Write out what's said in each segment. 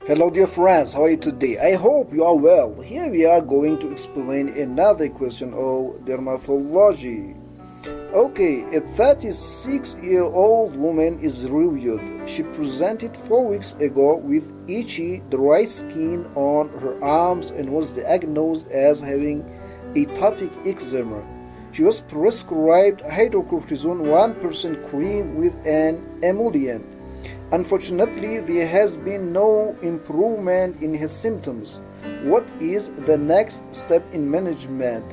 Hello dear friends, how are you today? I hope you are well. Here we are going to explain another question of dermatology. Okay, a 36-year-old woman is reviewed. She presented 4 weeks ago with itchy, dry skin on her arms and was diagnosed as having atopic eczema. She was prescribed hydrocortisone 1% cream with an emollient. Unfortunately, there has been no improvement in his symptoms. What is the next step in management?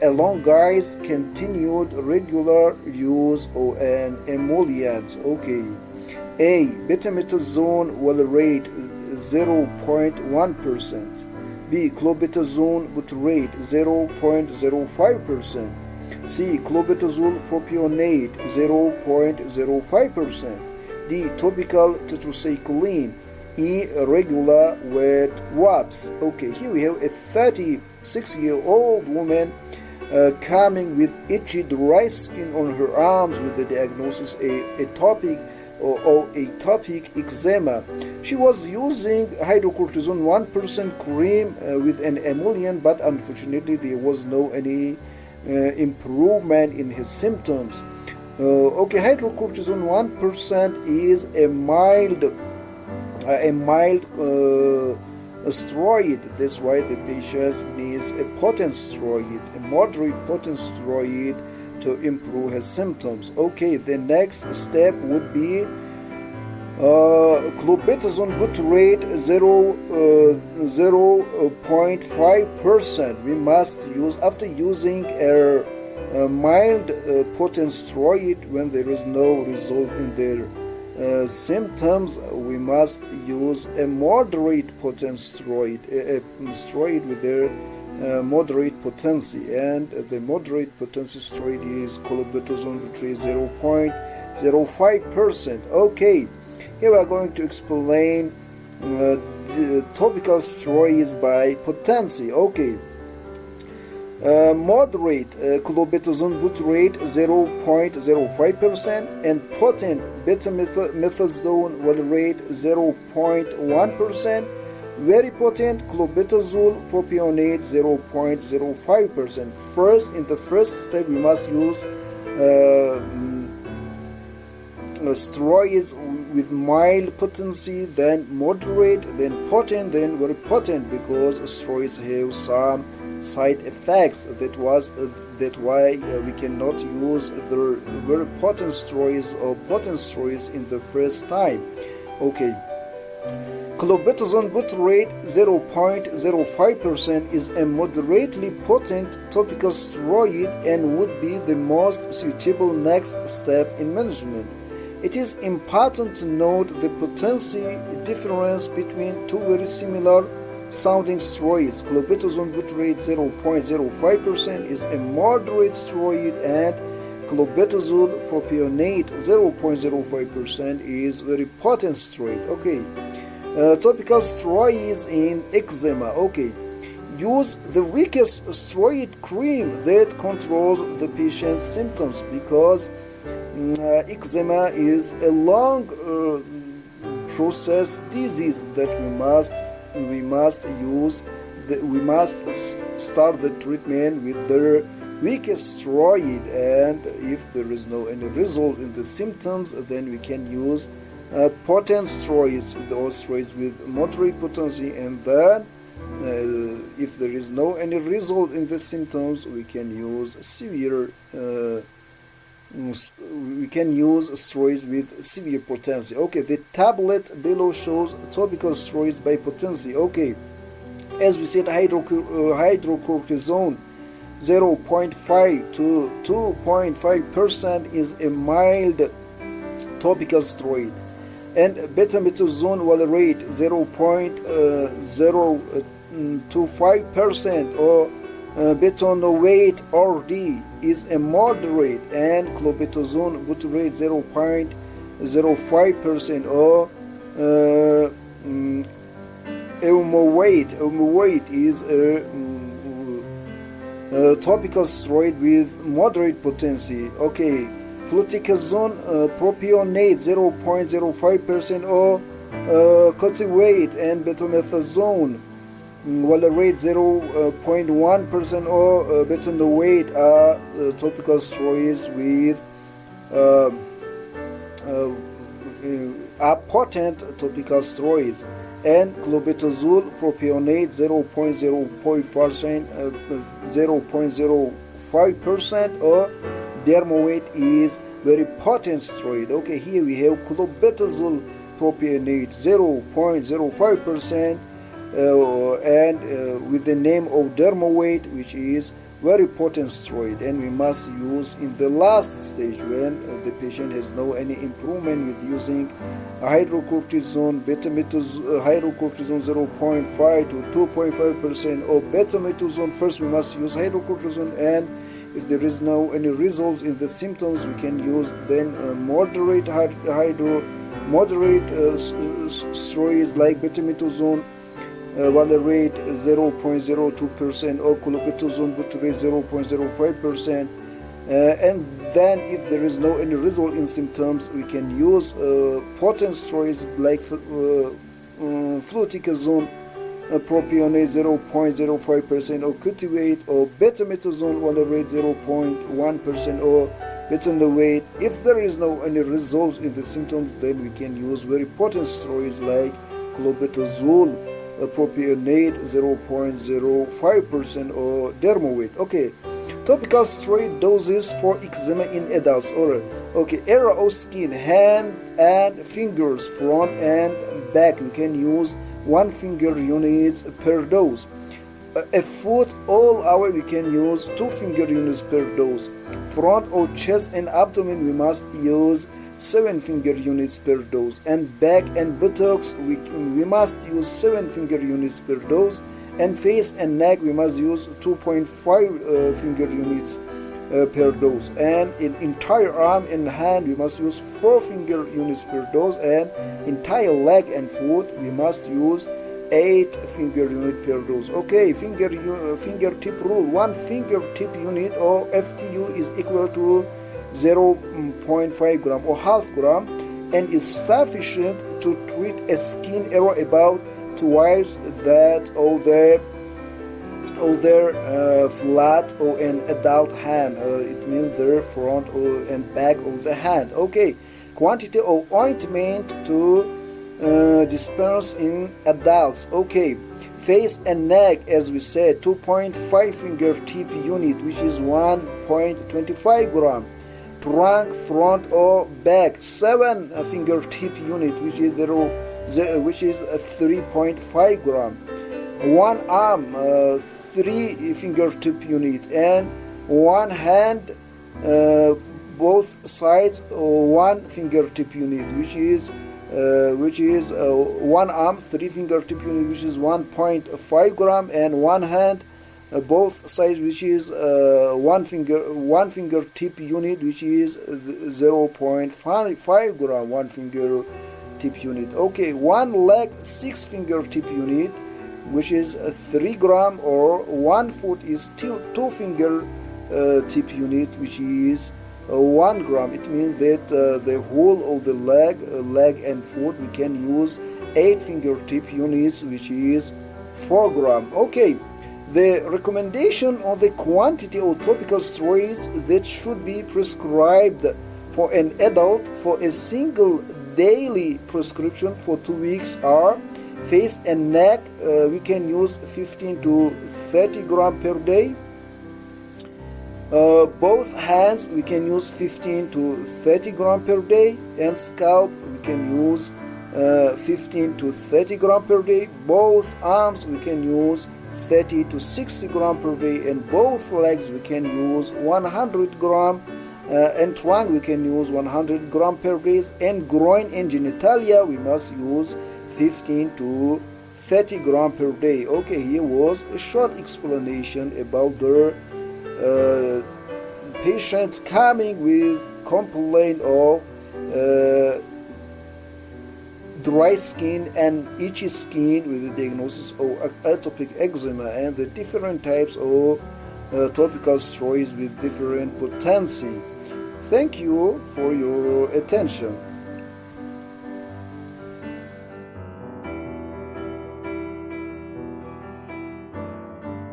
Alongside continued regular use of an emollient. Okay. A. Betamethasone valerate 0.1%. B. Clobetasone butyrate 0.05%. C. Clobetasol propionate 0.05%. D. Topical tetracycline E. Regular wet wipes. Okay, here we have a 36-year-old woman coming with itchy, dry skin on her arms with the diagnosis atopic or atopic eczema. She was using hydrocortisone 1% cream with an emollient, but unfortunately there was no any improvement in his symptoms. Okay, hydrocortisone 1% is a mild steroid. That's why the patient needs a potent steroid, a moderate potent steroid to improve his symptoms. Okay, the next step would be clobetasone butyrate 0.5%. We must use after using a mild potent steroid. When there is no result in their symptoms, we must use a moderate potent steroid, a steroid with their moderate potency, and the moderate potency steroid is clobetasone butyrate 0.05%. Okay, here we are going to explain the topical steroids by Potency. Okay. Moderate clobetasone butyrate 0.05% and potent betamethasone valerate 0.1%. Very potent clobetasol propionate 0.05%. First, in the first step, we must use steroids with mild potency, then moderate, then potent, then very potent, because steroids have some side effects. That why we cannot use the very potent steroids or potent steroids in the first time. Okay. Clobetasone butyrate 0.05% is a moderately potent topical steroid and would be the most suitable next step in management. It is important to note the potency difference between two very similar sounding steroids. Clobetasone butyrate 0.05% is a moderate steroid, and clobetasol propionate 0.05% is very potent steroid. Okay. Topical steroids in eczema. Okay. Use the weakest steroid cream that controls the patient's symptoms, because eczema is a long process disease that we must start the treatment with the weakest steroid, and if there is no any result in the symptoms, then we can use potent steroids, those steroids with moderate potency, and then if there is no any result in the symptoms, we can use steroids with severe potency. Okay, the tablet below shows topical steroids by Potency. Okay, as we said, hydrocortisone 0.5 to 2.5% is a mild topical steroid, and betamethasone valerate 0.025% or betonovate RD is a moderate, and clobetasone butyrate 0.05% or eumowate is a topical steroid with moderate potency. Okay, fluticasone propionate 0.05% or corticosteroid and betamethasone while rate 0.1% or betanoate are topical steroids with are potent topical steroids, and clobetasol propionate 0.05% or dermatitis is very potent steroid. Okay, here we have clobetasol propionate 0.05% and with the name of dermatitis, which is very potent steroid, and we must use in the last stage when the patient has no any improvement with using hydrocortisone, hydrocortisone 0.5 to 2.5% or betamethasone. First we must use hydrocortisone, and if there is no any results in the symptoms, we can use then moderate steroids like betamethasone while rate 0.02% or clobetasol butyrate 0.05%, and then if there is no any result in symptoms, we can use potent steroids like fluticasone propionate 0.05% or cultivate or betamethasone while rate 0.1% or betanoate. If there is no any results in the symptoms, then we can use very potent steroids like clobetasol propionate 0.05% or dermatitis. Okay, topical steroid doses for eczema in adults. Alright. Okay, area of skin, hand and fingers, front and back. We can use 1 finger units per dose. A foot all hour we can use 2 finger units per dose. Front or chest and abdomen we must use 7 finger units per dose, and back and buttocks we must use 7 finger units per dose, and face and neck we must use 2.5 finger units per dose, and in entire arm and hand we must use 4 finger units per dose, and entire leg and foot we must use 8 finger unit per dose. Okay, fingertip rule. 1 fingertip unit or FTU is equal to 0.5 gram or half gram, and is sufficient to treat a skin area about twice that of their flat or an adult hand. It means their front and back of the hand. Okay, quantity of ointment to disperse in adults. Okay, face and neck, as we said, 2.5 fingertip unit, which is 1.25 gram. Trunk, front or back, 7 fingertip unit, which is 3.5 gram. 1 arm, 3 fingertip unit, and 1 hand, both sides, 1 fingertip unit, which is 1 arm, 3 fingertip unit, which is 1.5 gram, and 1 hand, both sides, which is 1 fingertip unit, which is 0.5 gram, 1 fingertip unit. Okay, 1 leg, 6 fingertip unit, which is 3 gram, or 1 foot is 2 fingertip unit, which is 1 gram. It means that the whole of the leg and foot we can use 8 fingertip units, which is 4 gram. Okay, the recommendation on the quantity of topical steroids that should be prescribed for an adult for a single daily prescription for 2 weeks are: face and neck, we can use 15 to 30 gram per day. Both hands we can use 15 to 30 gram per day, and scalp we can use 15 to 30 gram per day. Both arms we can use 30 to 60 gram per day, and both legs we can use 100 gram, and trunk we can use 100 gram per day, and groin and genitalia we must use 15 to 30 gram per day. Okay, here was a short explanation about the patients coming with complaint of dry skin and itchy skin with the diagnosis of atopic eczema, and the different types of topical steroids with different potency. Thank you for your attention.